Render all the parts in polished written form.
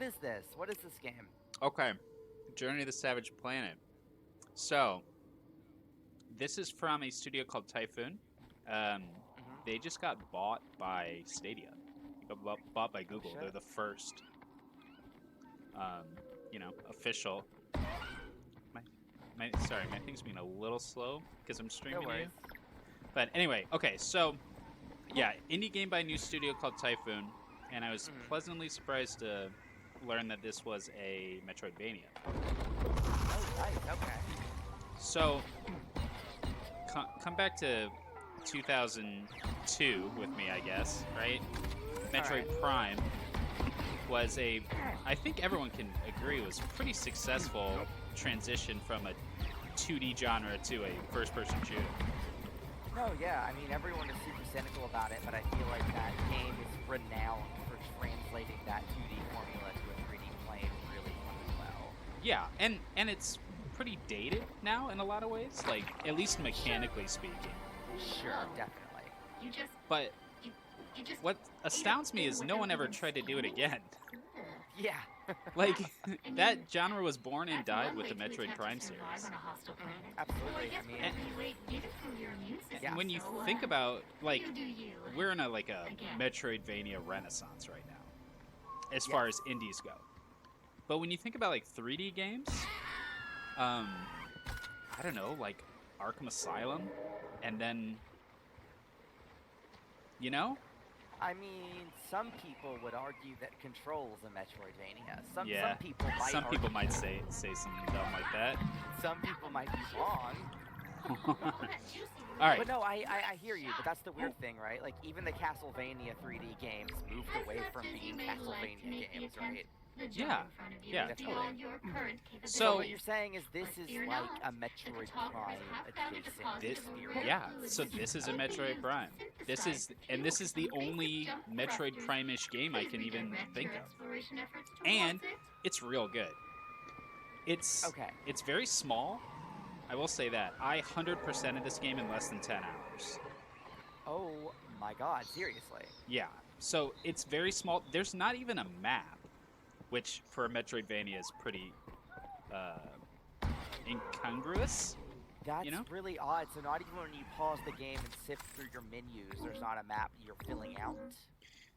What is this? What is this game? Okay, Journey to the Savage Planet. So, this is from a studio called Typhoon. Um, Hmm. they just got bought by Stadia. They got bought by Oh Google. They're shit. the first, official. Sorry, my thing's being a little slow because I'm No streaming to you. worries. But anyway, okay, so yeah, indie game by a new studio called Typhoon, and I was Hmm. pleasantly surprised to learn that this was a Metroidvania. Oh, nice. Okay. So come back to 2002 with me, I guess, right? All right. Metroid Prime was I think everyone can agree, was pretty successful transition from a 2D genre to a first-person shooter. No, yeah. I mean, everyone is super cynical about it, but I feel like that game is renowned for translating that 2D formula to a 3D plane really fucking well. Yeah, and it's pretty dated now in a lot of ways, like at least mechanically speaking. Sure, definitely. You just, But you, you just what ate a astounds me thing is with no one ever everything tried to do it scanning? again. Ugh. Yeah. Like I that mean, genre was born and that's died one with way the to Metroid attempt Prime to survive series. on a hostile planet. Absolutely. Well, I I guess mean, part of you wait needed for your immune system. Yeah. When you So, think about like you do you. we're in a like a I guess. Metroidvania renaissance right now, as far Yes. as indies go. But when you think about like 3D games, um, I don't know, like Arkham Asylum, and then you know, I mean, some people would argue that Control is a Metroidvania. Some yeah, people might some people argue might that. say something dumb like that. Some people might be wrong. All that juicy All right, But no, I hear you. But that's the weird thing, right? Like even the Castlevania 3D games moved away from being Castlevania games, right? The jump Yeah, in front of you yeah, is totally. beyond your current So So- what you're saying is this is Fear like not. a Metroid Prime adjacent this, experience. yeah. So this is a Metroid Prime. This is the only Metroid Prime-ish game I can even think of, and it's real good. It's Okay. it's very small. I will say that I 100%ed this game in less than 10 hours. Oh my God! Seriously. Yeah. So it's very small. There's not even a map, which for a Metroidvania is pretty incongruous. That's You know? really odd. So not even when you pause the game and sift through your menus, there's not a map you're filling out.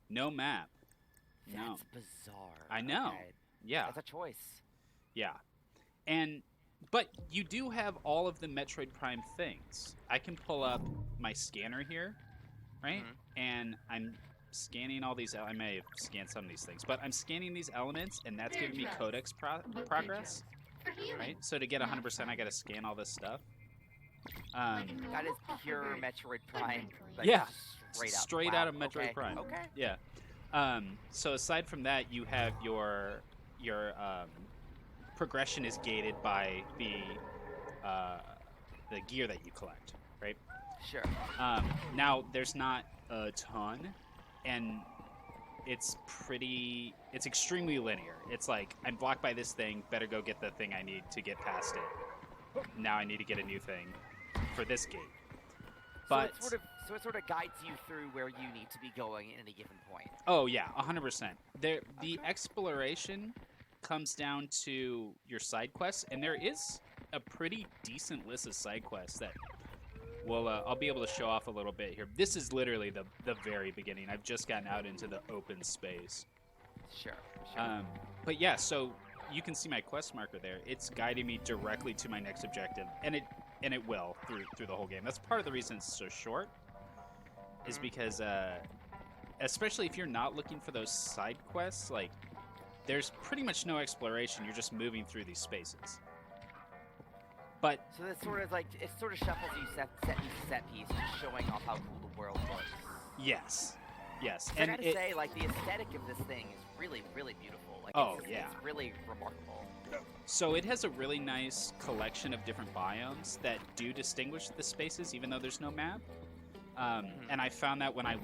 No map. That's No. bizarre. I know. Okay. Yeah. That's a choice. Yeah. But you do have all of the Metroid Prime things. I can pull up my scanner here, right? Mhm. And I'm scanning all these. I may have scanned some of these things, but I'm scanning these elements, and that's giving me codex progress, right? So to get 100%, I got to scan all this stuff. That is pure Metroid Prime. Like, Yeah. Straight up. Straight out of Wow, Metroid okay. Prime. Okay. Yeah. So aside from that, you have your progression is gated by the gear that you collect, right? Sure. Now there's not a ton, and it's extremely linear. It's like I'm blocked by this thing, better go get the thing I need to get past it. Now I need to get a new thing for this gate. But So it sort of guides you through where you need to be going at any given point. oh yeah, 100%. The exploration comes down to your side quests, and there is a pretty decent list of side quests that I'll be able to show off a little bit here. This is literally the very beginning. I've just gotten out into the open space. Sure. Sure. But yeah, so you can see my quest marker there. It's guiding me directly to my next objective, and it will through the whole game. That's part of the reason it's so short, is because especially if you're not looking for those side quests, like there's pretty much no exploration. You're just moving through these spaces. But So this sort of like it sort of shuffles you set piece, just showing off how cool the world looks. yes, 'Cause I and gotta say, like the aesthetic of this thing is really, really beautiful. Like, Oh, it's, yeah. it's really remarkable. so it has a really nice collection of different biomes that do distinguish the spaces, even though there's no map. And I found that when I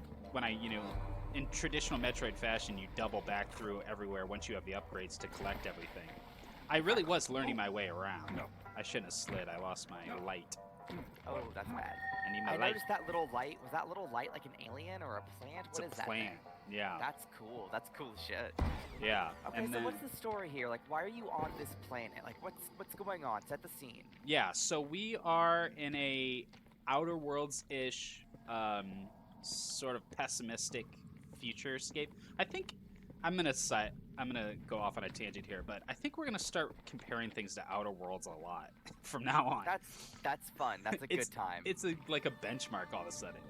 in traditional Metroid fashion, you double back through everywhere once you have the upgrades to collect everything. I really was learning my way around. I shouldn't have slid. I lost my light. Oh, that's bad. I need my I light. noticed that little light. Was that little light like an alien or a plant? It's What a is that plant. thing? Yeah. That's cool. That's cool shit. Yeah. Okay, And so then, what's the story here? Like, why are you on this planet? Like, what's going on? Set the scene. yeah, so we are in a Outer Worlds-ish, sort of pessimistic futurescape. I think I'm gonna go off on a tangent here, but I think we're gonna start comparing things to Outer Worlds a lot from now on. That's fun. That's a good time. It's like a benchmark all of a sudden.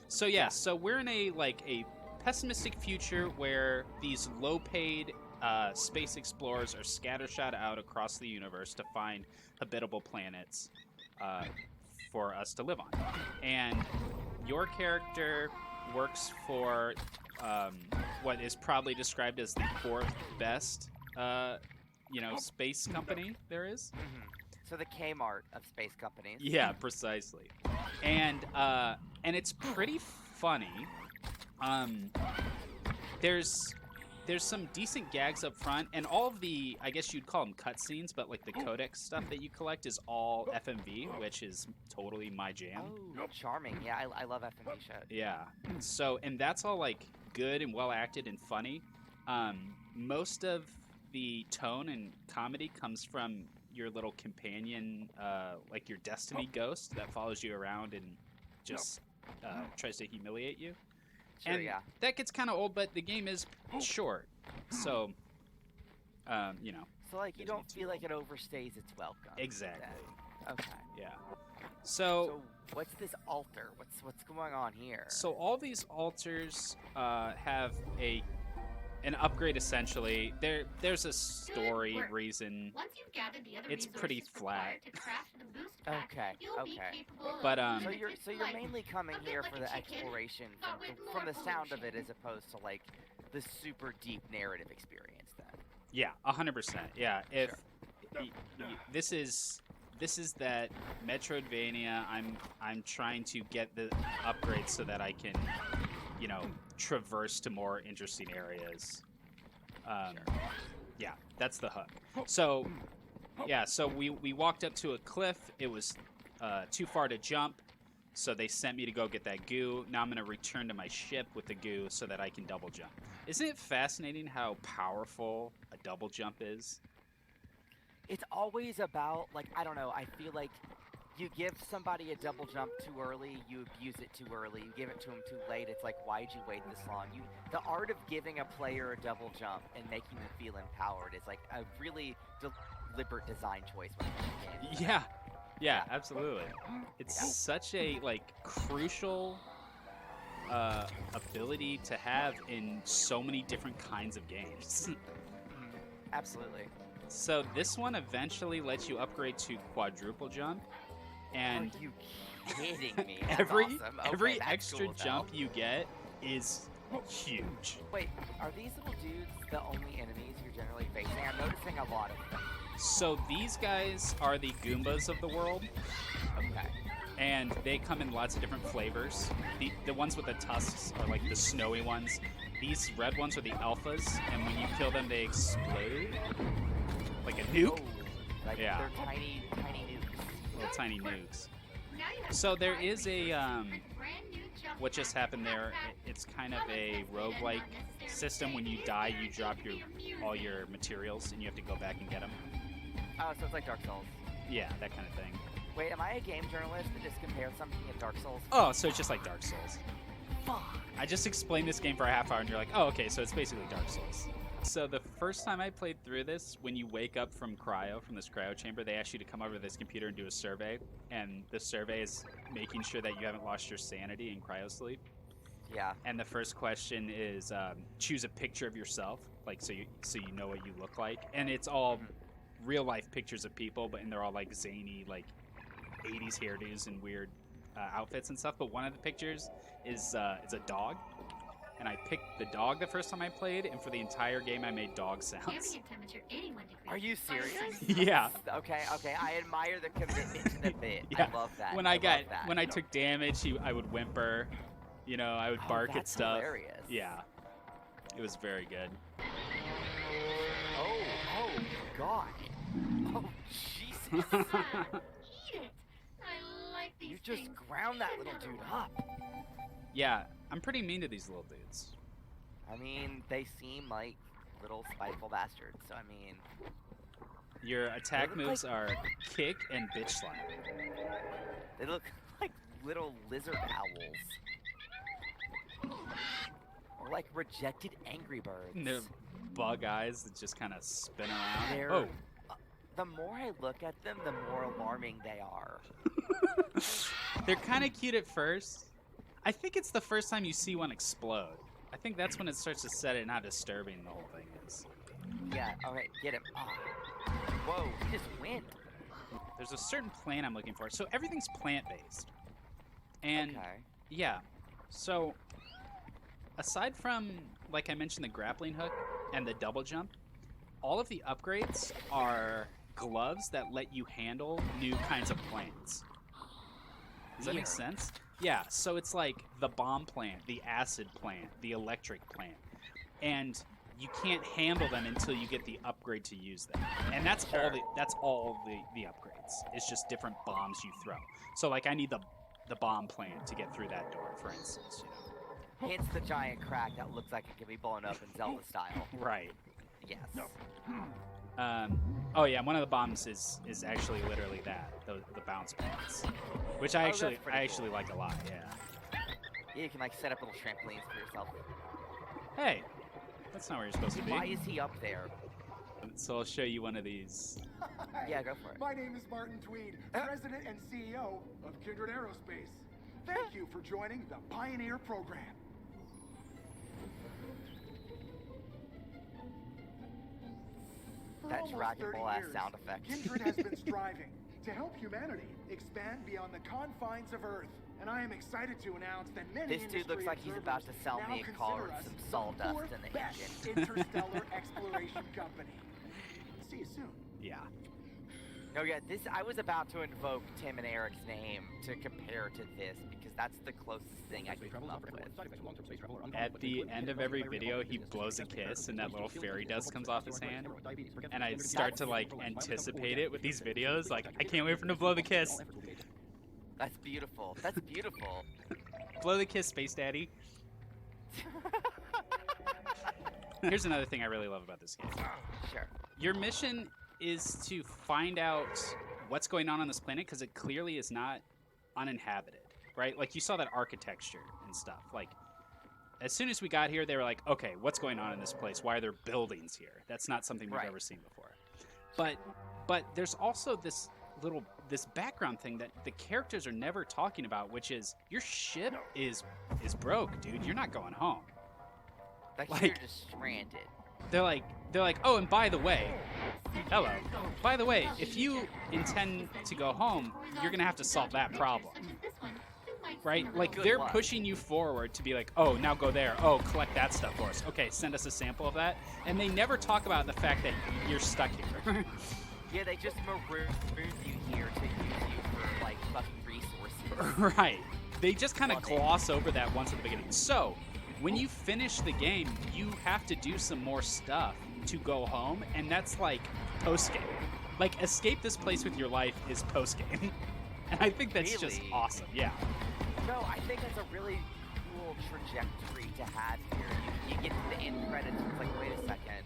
So yeah, so we're in a pessimistic future where these low-paid space explorers are scattershot out across the universe to find habitable planets for us to live on. And your character works for what is probably described as the fourth best, space company there is. So the Kmart of space companies. Yeah, precisely. And it's pretty funny. There's some decent gags up front, and all of the, I guess you'd call them cutscenes, but like the codex stuff that you collect is all FMV, which is totally my jam. Oh, charming. Yeah, I love FMV shit. Yeah. So, and that's all like good and well acted and funny. Most of the tone and comedy comes from your little companion, like your destiny ghost that follows you around and just tries to humiliate you. Sure, And yeah. that gets kind of old, but the game is short, so So like you doesn't don't get too feel like it overstays its welcome. Exactly. then. Okay. Yeah. So what's this altar? What's going on here? So all these altars have an upgrade essentially. There's a story work. reason, Once you've gathered the other It's pretty resources required flat. to craft the boost pack, Okay, you'll be okay. capable But, of So limited you're life. mainly coming A bit here like for a the chicken, exploration but with from more the sound of it pollution. as opposed to like the super deep narrative experience then. yeah, 100%. Yeah, if Sure. this is that Metroidvania, I'm trying to get the upgrades so that I can, traverse to more interesting areas. Sure. Yeah, that's the hook. So, yeah, so we walked up to a cliff. It was too far to jump, so they sent me to go get that goo. Now I'm going to return to my ship with the goo so that I can double jump. Isn't it fascinating how powerful a double jump is? It's always about like I don't know, I feel like you give somebody a double jump too early, you abuse it too early. You give it to them too late. It's like, why'd you wait this long? The art of giving a player a double jump and making them feel empowered is like a really deliberate design choice when it comes to games. Yeah, absolutely. It's such a crucial ability to have in so many different kinds of games. Absolutely. So this one eventually lets you upgrade to quadruple jump, and Are you kidding me? That's every awesome. Okay, every that's extra cool as jump hell. you get is huge. Wait, are these little dudes the only enemies you're generally facing? I'm noticing a lot of them. So these guys are the Goombas of the world, Okay. and they come in lots of different flavors. The ones with the tusks are like the snowy ones. These red ones are the alphas, and when you kill them, they explode like a nuke. Oh, like Yeah. they're tiny nukes. Little tiny nukes. Now you have So there supplies is a brand new jump what just pack. happened there. It's kind of a roguelike system. When you die, you drop all your materials, and you have to go back and get them. Oh, so it's like Dark Souls. Yeah, that kind of thing. Wait, am I a game journalist that just compared something to Dark Souls? Oh, so it's just like Dark Souls. Fuck. I just explained this game for a half hour, and you're like, oh, okay, so it's basically Dark Souls. So the first time I played through this, when you wake up from this cryo chamber, they ask you to come over to this computer and do a survey. And the survey is making sure that you haven't lost your sanity in cryo sleep. Yeah. And the first question is choose a picture of yourself, like so you know what you look like. And it's all real life pictures of people, and they're all like zany, like 80s hairdos and weird outfits and stuff. But one of the pictures is a dog. And I picked the dog the first time I played, and for the entire game I made dog sounds. Ambient temperature 81 degrees. Are you serious? Yeah. Okay. I admire the commitment to the bit. Yeah. I love that. When I I love that. when I took damage, I would whimper, I would bark at that's stuff. Hilarious. Yeah, it was very good. Oh God. Oh Jesus. Eat it. I like these You just things. ground that little dude up. Yeah, I'm pretty mean to these little dudes. I mean, they seem like little spiteful bastards. So I mean, Your attack They look moves are kick and bitch slap. they look like little lizard owls, or like rejected Angry Birds. And their bug eyes that just kind of spin around. They're, Oh, the more I look at them, the more alarming they are. they're kind of cute at first. I think it's the first time you see one explode. I think that's when it starts to set in how disturbing the whole thing is. Yeah. Okay. Get him. Ah. Whoa! He just went. There's a certain plant I'm looking for. So everything's plant-based. And Okay. yeah, so aside from, like I mentioned, the grappling hook and the double jump, all of the upgrades are gloves that let you handle new kinds of plants. Does that make Weird. sense? Yeah, so it's like the bomb plant, the acid plant, the electric plant. And you can't handle them until you get the upgrade to use them. And that's Sure. all the upgrades. It's just different bombs you throw. So like I need the bomb plant to get through that door, for instance, you know. Hence the giant crack that looks like it can be blown up in Zelda style. Right. Yes. Oh yeah, one of the bombs is actually literally that, the bounce pads, which I Oh, that's pretty actually like a lot. Yeah. Yeah, you can like set up little trampolines for yourself. Hey, that's not where you're supposed to be. Why is he up there? So I'll show you one of these. Hi. Yeah, go for it. My name is Martin Tweed, President and CEO of Kindred Aerospace. Thank you for joining the Pioneer program. For That almost Dragon 30 Ball ass years, sound effect. Kindred has been striving to help humanity expand beyond the confines of Earth. And I am excited to announce that many This dude looks like he's about to sell me a car with some sawdust in the best engine. interstellar exploration company. See you soon. Yeah. No, yeah, I was about to invoke Tim and Eric's name to compare to this because that's the closest thing I could come up with. At the end of every video, he blows a kiss, and that little fairy dust comes off his hand. And I start to like anticipate it with these videos. Like, I can't wait for him to blow the kiss. That's beautiful. That's beautiful. Blow the kiss, Space Daddy. Here's another thing I really love about this game. Sure. Your mission is to find out what's going on this planet because it clearly is not uninhabited, right? Like you saw that architecture and stuff. Like as soon as we got here, they were like, okay, what's going on in this place? Why are there buildings here? That's not something we've Right. ever seen before. But there's also this background thing that the characters are never talking about, which is your ship is broke, dude. You're not going home. Like, Like- you're just stranded. They're like, oh, and by the way, hello. By the way, if you intend to go home, you're gonna have to solve that problem, right? Like Good they're luck. pushing you forward to be like, oh, now go there. Oh, collect that stuff for us. Okay, send us a sample of that. And they never talk about the fact that you're stuck here. Yeah, they just maroon you here to use you for like fucking resources. Right. They just kind of gloss over that once at the beginning. So, when you finish the game, you have to do some more stuff to go home, and that's like post-game. Like, escape this place with your life is post-game. And I think that's just Really? awesome. Yeah. No, I think that's a really cool trajectory to have here. You get to the end credits, and it's like, wait a second,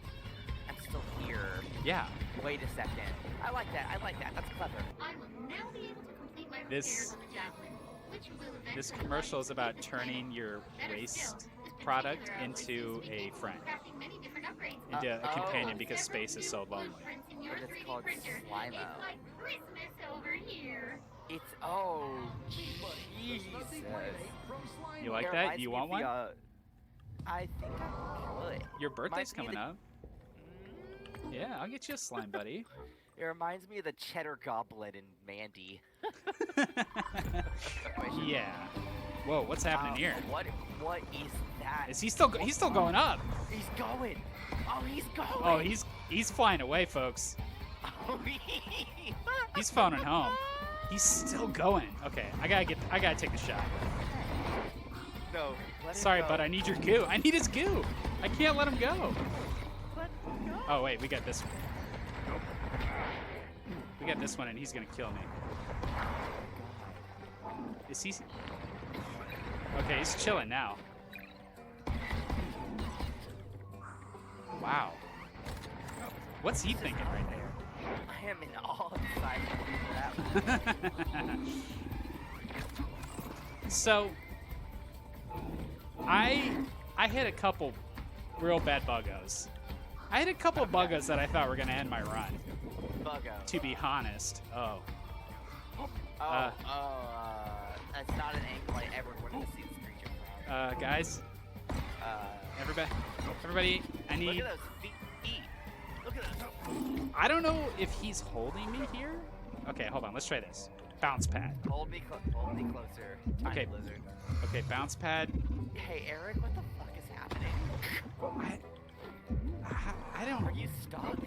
I'm still here. Yeah. Wait a second. I like that. That's clever. I will now be able to complete my This- repairs on the javelin, which will eventually This commercial is allow you about to turning your Better waste still, this product particular into OSC a capable of friend, crafting many different upgrades. into a companion, Oh. because space is so lonely. Blueprints in your And it's 3D called printer. Slimo. It's like Christmas over here. It's Jesus. You like It that? reminds You me want of one? the, I think I could. Your birthday's reminds me of coming up. Yeah, I'll get you a slime, buddy. It reminds me of the Cheddar Goblet in Mandy. Yeah. Whoa, what's happening here? What is that? Is he still? He's still going up. He's going. Oh, he's going. Oh, he's flying away, folks. He's phoning home. He's still going. Okay, I gotta take the shot. No. Let him Sorry, go. but I need your goo. I need his goo. I can't let him go. Let him go. Oh wait, we got this one. We got this one, and he's gonna kill me. Is he? Okay, he's chilling now. Wow. What's he thinking right there? I am in awe of the size of that. So, I hit a couple real bad buggos. I hit a couple buggos that I thought were gonna end my run. Buggo. To be honest. Oh. That's not an angle I ever wanted to see this creature from. Guys, everybody, I need. Look at those feet. Look at those. I don't know if he's holding me here. Okay, hold on. Let's try this. Bounce pad. Hold me closer. Tiny Okay. lizard. Okay, bounce pad. Hey, Eric, what the fuck is happening? I don't. Are you stuck?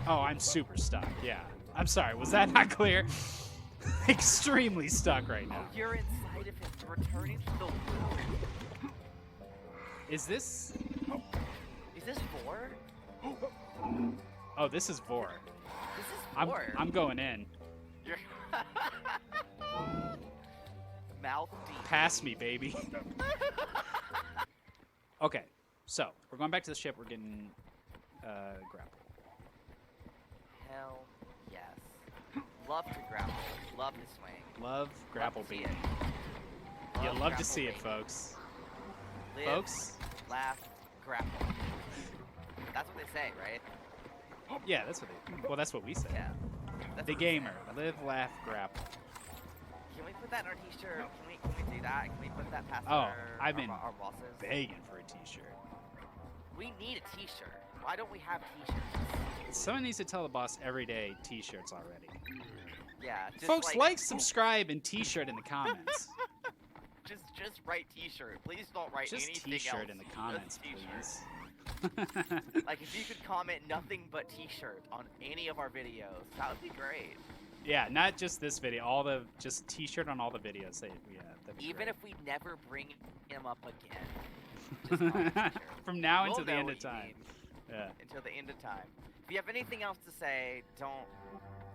Oh, I'm super stuck. Yeah. I'm sorry. Was that not clear? Extremely stuck right now. Oh, you're inside of him, returning to the world. Is this? Is this Vor? Oh, this is Vor. This is Vor. I'm going in. You're mouth deep. Pass me, baby. Okay, so we're going back to the ship. We're getting grapple. Hell yes. Love to grapple. Love to swing. Love grapple, Love to see baby. it. You love to grapple, see it, baby. folks. Live, Folks? laugh, grapple. That's what they say, right? Yeah, that's what they. Well, that's what we say. Yeah. That's The what they say. gamer. Live, laugh, grapple. Can we put that in our t-shirt? Can we do that? Can we put that past Oh, I've our been our bosses? begging for a T-shirt. We need a t-shirt. Why don't we have t-shirts? Someone needs to tell the boss every day T-shirts already. Yeah. Just Folks, like, subscribe, and T-shirt in the comments. Just write t-shirt. Please don't write Just anything else. T-shirt in the Just comments, t-shirt. please. Like if you could comment nothing but t-shirt on any of our videos, that would be great. Yeah, not just this video. Just T-shirt on all the videos. Yeah, that'd be Even great. if we never bring him up again. Just on a t-shirt. From now We'll until the know end what of you time. mean. Yeah. Until the end of time. If you have anything else to say, don't.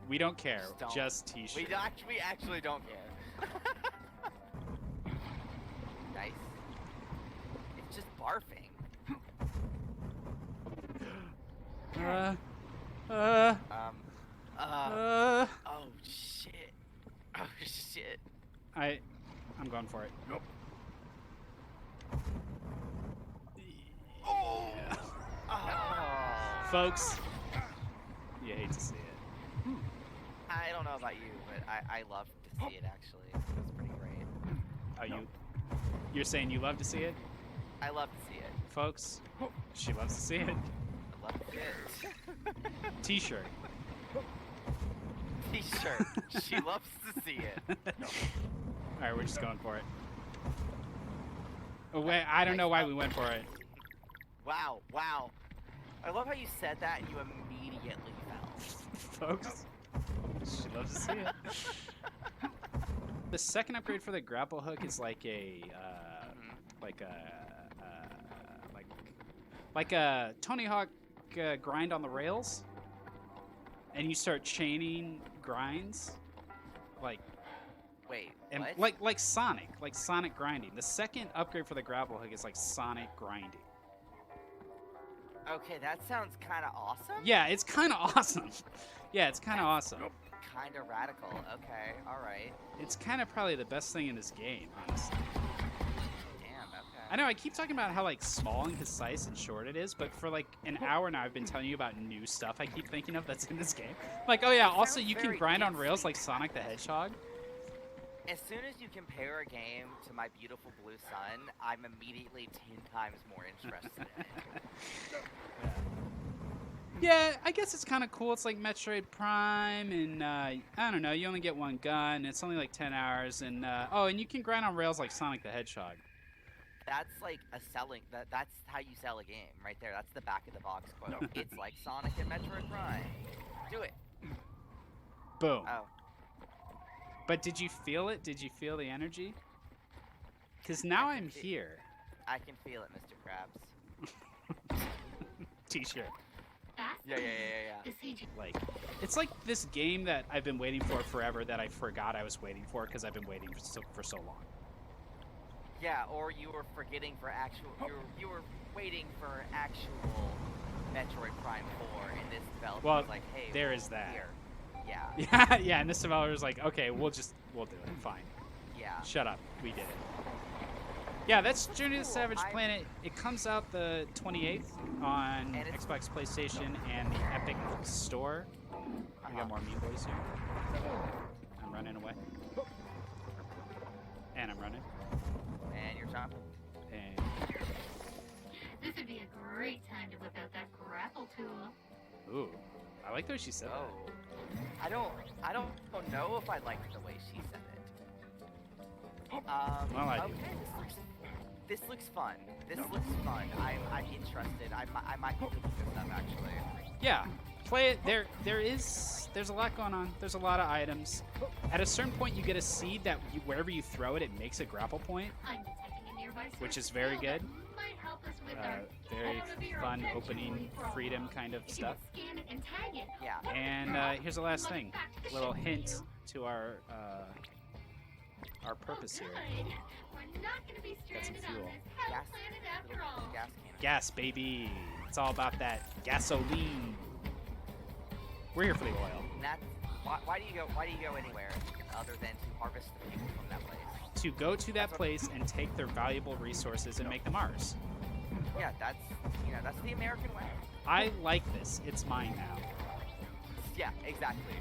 We don't care. Just don't. Just T-shirt. We actually don't care. Nice. It's just barfing. Oh shit. Oh shit. I'm going for it. Nope. Oh. Folks, you hate to see it. I don't know about you, but I love to see it actually. It's pretty great. Oh, you're saying you love to see it? I love to see it. Folks, she loves to see it. I love to see it. T-shirt. T-shirt. She loves to see it. Alright, we're just going for it. Oh, wait, I don't know why we went for it. Wow, wow. I love how you said that and you immediately fell. Folks, she loves to see it. The second upgrade for the grapple hook is like a like a Tony Hawk grind on the rails, and you start chaining grinds, like Wait, and what? like Sonic grinding. The second upgrade for the grapple hook is like Sonic grinding. Okay, that sounds kind of awesome. Yeah, it's kind of awesome. Yeah, it's kind of awesome. Kind of radical. Okay, all right. It's kind of probably the best thing in this game, honestly. Damn. Okay. I know I keep talking about how like small and concise and short it is, but for like an hour now I've been telling you about new stuff I keep thinking of that's in this game. Like, oh yeah, also sounds you can very grind on deep. rails like Sonic the Hedgehog. As soon as you compare a game to My Beautiful Blue Sun, I'm immediately 10 times more interested in it. Yeah, I guess it's kind of cool. It's like Metroid Prime, and I don't know, you only get one gun. It's only like 10 hours, and oh, and you can grind on rails like Sonic the Hedgehog. That's like a selling. That's how you sell a game, right there. That's the back of the box quote. It's like Sonic and Metroid Prime. Do it. Boom. Oh. But did you feel it? Did you feel the energy? Because now I'm here. I can feel it, Mr. Krabs. T-shirt. Yeah. The siege. Like, it's like this game that I've been waiting for forever that I forgot I was waiting for because I've been waiting for so long. Yeah, or you were forgetting for actual. You were waiting for actual Metroid Prime 4, and this developer Well, was like, hey, there is that. here. Yeah, Yeah, yeah, and this developer's like, okay, we'll do it. Fine. yeah. Shut up. We did it. Yeah, that's Journey to the Cool. Savage Planet. It comes out the 28th on And it's- Xbox, PlayStation, and the Epic Store. We got more Mean Boys here. I'm running away. And I'm running. And you're jumping. And This would be a great time to whip out that grapple tool. ooh, I like the way she said that. Oh. I don't know if I liked the way she said it. Well, I do. Okay, this looks fun. This looks fun. I'm interested. I might be looking this up actually. Yeah, play it. There's a lot going on. There's a lot of items. At a certain point, you get a seed that wherever you throw it, it makes a grapple point. I'm detecting a nearby Which source is very of fuel good. that might help us with our Very automobile fun attention opening problem. freedom kind of If you stuff. would scan it and tag it. Yeah. And here's the last thing. Back to the Little ship hint with you. to our purpose here. Good. We're not going to be Got some stranded on fuel. this hell Gas. planet after all. Gas cannon. Gas, baby. It's all about that gasoline. We're here for the oil. And that's why do you go anywhere other than to harvest the fuel from that place? To go to that place and take their valuable resources and make them ours. Yeah, that's the American way. I like this. It's mine now. Yeah, exactly.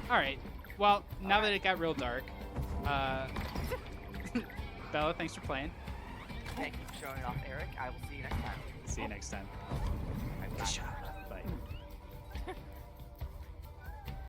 All right. Well, now that it got real dark, Bella, thanks for playing. Thank you for showing off, Eric. I will see you next time. See you next time. Bye.